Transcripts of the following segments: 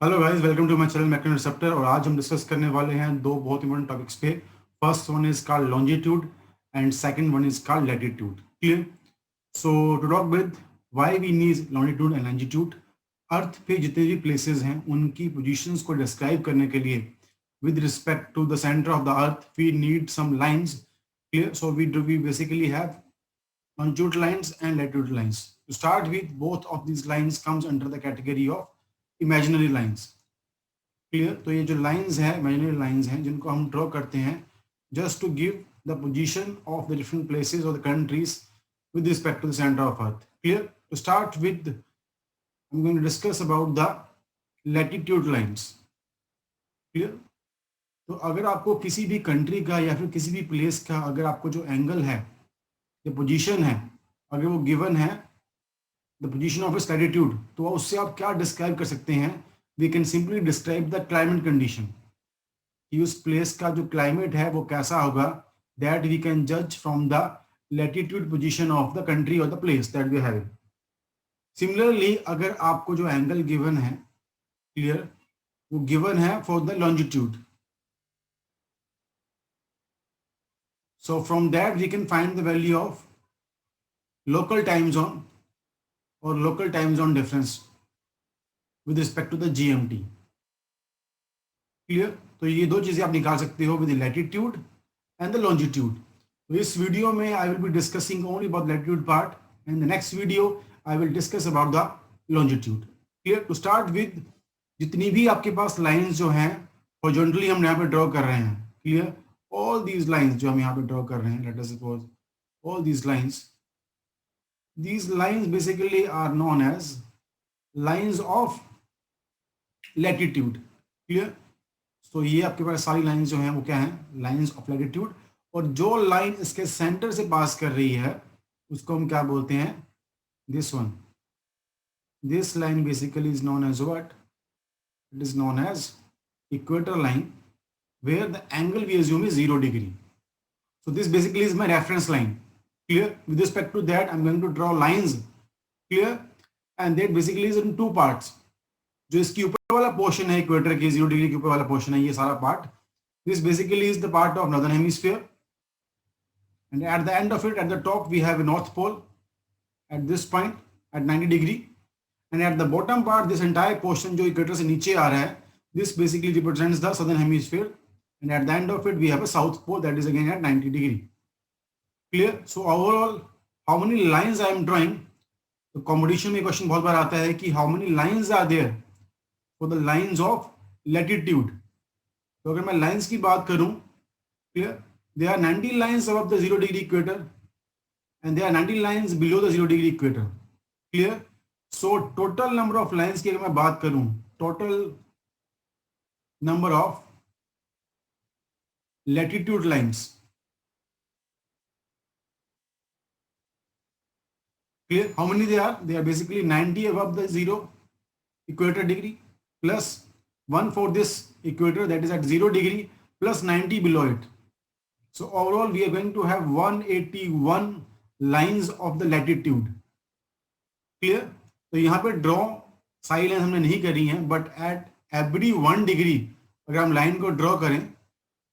Hello guys, welcome to my channel macrointerceptor. और आज हम डिस्कस करने वाले हैं दो बहुत इंपॉर्टेंट टॉपिक्स पे। First one is called longitude and second one is called latitude. Clear? So to talk with why we need longitude and latitude. Earth पे जितने भी प्लेसेस हैं उनकी पोजीशंस को डिस्क्राइब करने के लिए with respect to the centre of the earth we need some lines. Clear? So we basically have longitude lines and latitude lines. To start with, both of these lines comes under the category of imaginary lines. Clear? तो ये जो lines हैं imaginary lines हैं जिनको हम draw करते हैं just to give the position of the different places और the countries with respect to the center of earth. Clear? To start with, I'm going to discuss about the latitude lines. Clear? तो अगर आपको किसी भी country का या फिर किसी भी प्लेस का अगर आपको जो एंगल है या पोजीशन है अगर वो गिवन है the position of its latitude, तो उससे आप क्या डिस्क्राइब कर सकते हैं? We can simply describe the climate condition कि उस प्लेस का जो क्लाइमेट है वो कैसा होगा, दैट वी कैन जज from the latitude position of the country और the place that we have. Similarly अगर आपको जो एंगल गिवन है, क्लियर, वो गिवन है for the longitude, so from that we can find the value of local time zone or local time zone difference with respect to the GMT. Clear? तो ये दो चीजें आप निकाल सकते हो with latitude and the longitude. तो इस वीडियो में I will be discussing only about latitude part and the next video I will discuss about the longitude. Clear? To start with जितनी भी आपके पास लाइंस जो हैं हॉरिजॉन्टली हम यहाँ पे ड्रॉ कर रहे हैं, क्लियर, all these lines जो हम यहाँ पे ड्रॉ कर रहे हैं, let us suppose all these lines basically are known as lines of latitude. Clear? So ये आपके पास सारी लाइंस जो हैं वो क्या हैं? Lines of latitude. और जो लाइन इसके सेंटर से पास कर रही है उसको हम क्या बोलते हैं? This one, this line basically is known as what? It is known as equator line, where the angle we assume is 0 degree. So this basically is my reference line. Clear? With respect to that, I'm going to draw lines. Clear? And that basically is in two parts. जो इसकी ऊपर वाला portion है equator के 0 degree के ऊपर वाला portion है, ये सारा part, this basically is the part of northern hemisphere. And at the end of it, at the top, we have a north pole at this point at 90 degree. And at the bottom part, this entire portion जो equator से नीचे आ रहा है, this basically represents the southern hemisphere. And at the end of it we have a south pole that is again at 90 degree. Clear? So overall how many lines I am drawing? तो competition में question बहुत बार आता है कि how many lines are there for the lines of latitude. तो अगर मैं lines की बात करूं, clear, there are 90 lines above the 0 degree equator and there are 90 lines below the 0 degree equator. Clear? So total number of lines की अगर मैं बात करूं, total number of latitude lines, clear, how many they are? They are basically 90 above the 0 equator degree plus 1 for this equator that is at 0 degree plus 90 below it. So overall we are going to have 181 lines of the latitude. Clear? तो यहाँ पे draw सारी line हमने नहीं करी हैं, but at every 1 degree अगर हम लाइन को ड्रॉ करें,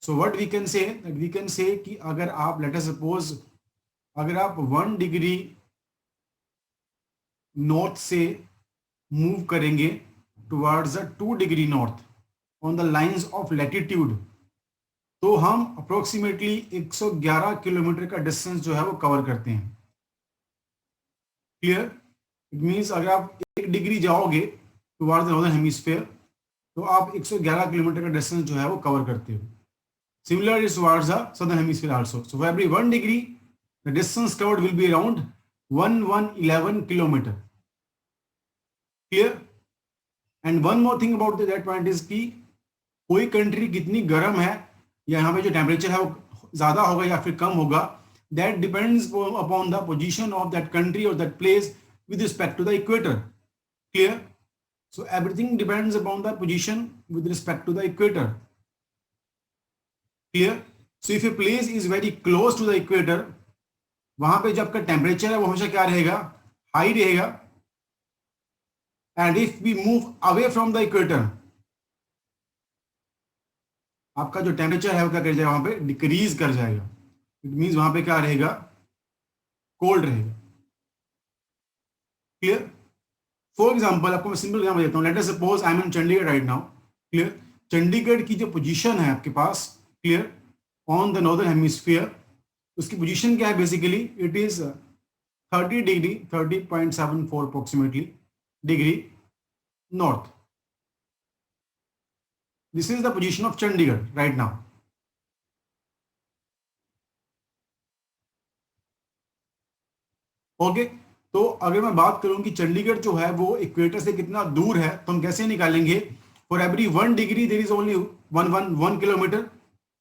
so what we can say, that we can say कि अगर आप let us suppose अगर आप 1 डिग्री नॉर्थ से मूव करेंगे towards the 2 degree north on the lines of latitude, तो हम अप्रोक्सीमेटली 111 किलोमीटर का डिस्टेंस जो है वो कवर करते हैं। क्लियर? इट मीन्स अगर आप 1 डिग्री जाओगे टुवर्ड्स द नॉर्दर्न हेमिस्फीयर तो आप 111 किलोमीटर का डिस्टेंस जो है वो कवर करते हो। Similarly towards the southern hemisphere also. So for every 1 degree, the distance covered will be around 1111 kilometer. Clear? And one more thing about that point is कि कोई कंट्री कितनी गर्म है या यहाँ पे जो टेम्परेचर है वो ज्यादा होगा या फिर कम होगा, that depends upon the position of that country or that place with respect to the equator. Clear? So everything depends upon the position with respect to the equator. Clear? So if a place is very close to the equator, वहां पे जब का temperature है वो हमेशा क्या रहेगा? High रहेगा। And if we move away from the equator, आपका जो टेम्परेचर है वो क्या कर जाएगा, वहां पे डिक्रीज कर जाएगा। इट मीन्स वहां पे क्या रहेगा, कोल्ड रहेगा। क्लियर? फॉर एग्जाम्पल आपको मैं सिंपल एग्जाम्पल देता हूँ। Let us suppose I am in Chandigarh right now. Clear? Chandigarh की जो पोजीशन है आपके पास, clear, on the northern hemisphere, उसकी पोजीशन क्या है basically, it is 30 degree 30.74 approximately degree north. This is the position of Chandigarh right now. Okay, तो अगर मैं बात करूं कि चंडीगढ़ जो है वो इक्वेटर से कितना दूर है, तो हम कैसे निकालेंगे? For every 1 degree there is only 1 kilometre,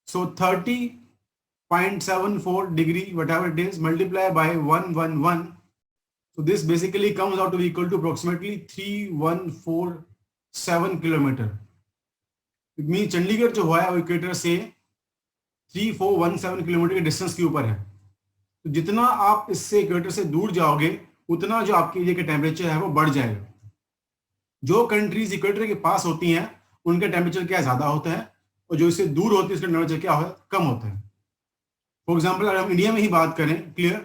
so 30.74 degree whatever it is multiply by 111, so this basically comes out to be equal to approximately 3147 kilometre. It mean Chandigarh जो है वो इक्वेटर से 3417 किलोमीटर के डिस्टेंस के ऊपर है। तो जितना आप इससे इक्वेटर से दूर जाओगे उतना जो आपके एरिया का टेम्परेचर है वो बढ़ जाएगा। जो कंट्रीज इक्वेटर के पास होती हैं उनका टेम्परेचर क्या ज्यादा होता है, और जो इससे दूर होती है उसका टेम्परेचर क्या होता है, कम होता है। फॉर एग्जाम्पल अगर हम इंडिया में ही बात करें, क्लियर,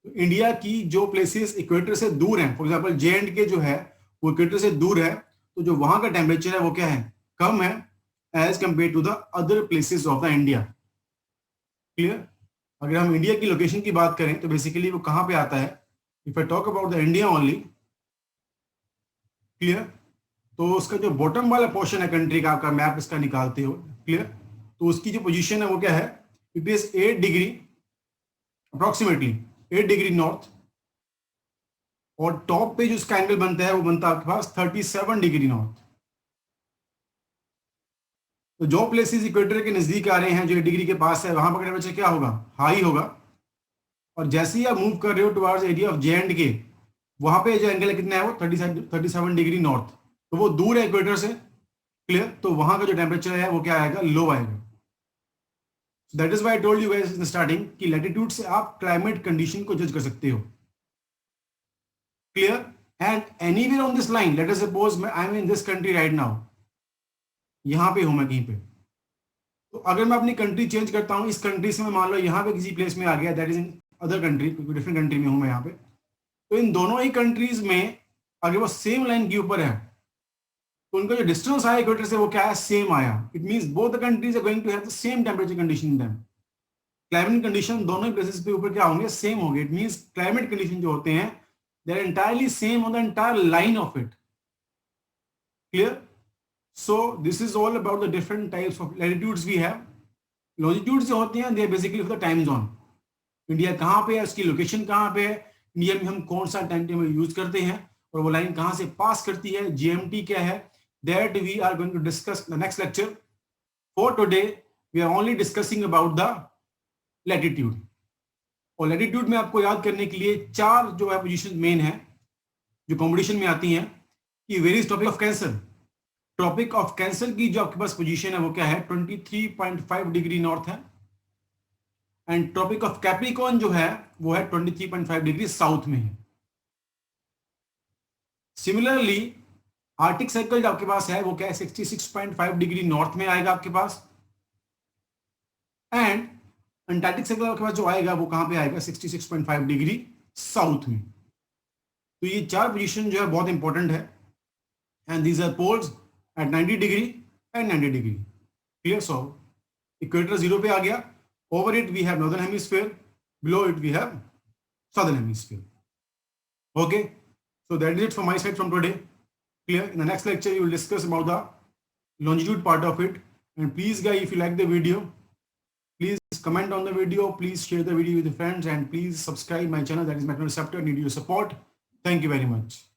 तो इंडिया की जो प्लेसेस इक्वेटर से दूर हैं, फॉर एग्जाम्पल J&K जो है वो इक्वेटर से दूर है, तो जो वहां का टेम्परेचर है वो क्या है, कम है as compare to the other places of the India. Clear? अगर हम इंडिया की लोकेशन की बात करें तो बेसिकली वो कहां पे आता है, if I talk about the India only, clear, तो उसका जो बॉटम वाला पोर्शन है कंट्री का, आपका मैप इसका निकालते हो, क्लियर, तो उसकी जो पोजीशन है वो क्या है, it is 8 degree approximately 8 degree north, और टॉप पे जो उसका एंगल बनता है वो बनता है आपके पास 37 डिग्री नॉर्थ। तो जो प्लेसेस इक्वेटर के नजदीक आ रहे हैं, जो 8 डिग्री के पास है, वहां पर टेम्परेचर क्या होगा, हाई होगा। और जैसे ही आप मूव कर रहे हो टुवर्ड्स एरिया ऑफ J&K, वहां पे जो एंगल है कितना है वो 37 डिग्री नॉर्थ, तो वो दूर है इक्वेटर से। क्लियर? तो वहां का जो टेम्परेचर है वो क्या आएगा, लो आएगा। That is why I told you guys in starting कि लैटिट्यूड से आप क्लाइमेट कंडीशन को जज कर सकते हो। Clear? And anywhere on this line, late us suppose I am in this country right now, यहां पे हूं मैं कहीं पे, तो अगर मैं अपनी कंट्री चेंज करता हूं, इस कंट्री से मैं मान लो यहाँ पे किसी प्लेस में आ गया, that is in other country, different country में हूं मैं यहाँ पे, तो इन दोनों ही कंट्रीज में अगर वो सेम लाइन के ऊपर है तो उनका जो डिस्टेंस आया इक्वेटर से वो क्या है, सेम आया। It means both the countries are going to have the same temperature condition in them. Climate condition दोनों ही प्लेसेस पे ऊपर क्या होंगे, सेम होंगे। इट मींस क्लाइमेट कंडीशन जो होते हैं they are entirely same on the entire line of it. Clear? So this is all about the different types of latitudes we have. Longitudes जो होती हैं they are basically for the time zone. India कहाँ पे है, उसकी location कहाँ पे है, इंडिया में हम कौन सा टाइम टेबल यूज करते हैं, और वो लाइन कहाँ से पास करती है, GMT क्या है, that we are going to discuss in the next lecture. For today we are only discussing about the latitude. और लैटिट्यूड में आपको याद करने के लिए 4 जो है पोजीशन मेन है जो कंपटीशन में आती हैं, कि various topic of cancer. Tropic of cancer की जो आपके पास पोजीशन है वो क्या है, 23.5 डिग्री नॉर्थ है, एंड ट्रॉपिक ऑफ कैप्रिकॉर्न जो है वो है 23.5 डिग्री साउथ में है। सिमिलरली आर्टिक सर्कल जो आपके पास है वो क्या है, 66.5 डिग्री नॉर्थ में आएगा आपके पास, एंड अंटार्कटिक सर्कल आपके पास जो आएगा वो कहां पे आएगा, 66.5 डिग्री साउथ में। तो ये 4 पोजीशन जो है बहुत इंपॉर्टेंट है, and these are poles at 90 degree and 90 degree. Clear? So equator 0 पे आ गया, over it we have northern hemisphere, below it we have southern hemisphere. Okay, so that is it from my side from today. Clear? In the next lecture we will discuss about the longitude part of it, and please guys, if you like the video, please comment on the video, please share the video with your friends, and please subscribe my channel, that is Magnetoceptor. Need your support. Thank you very much.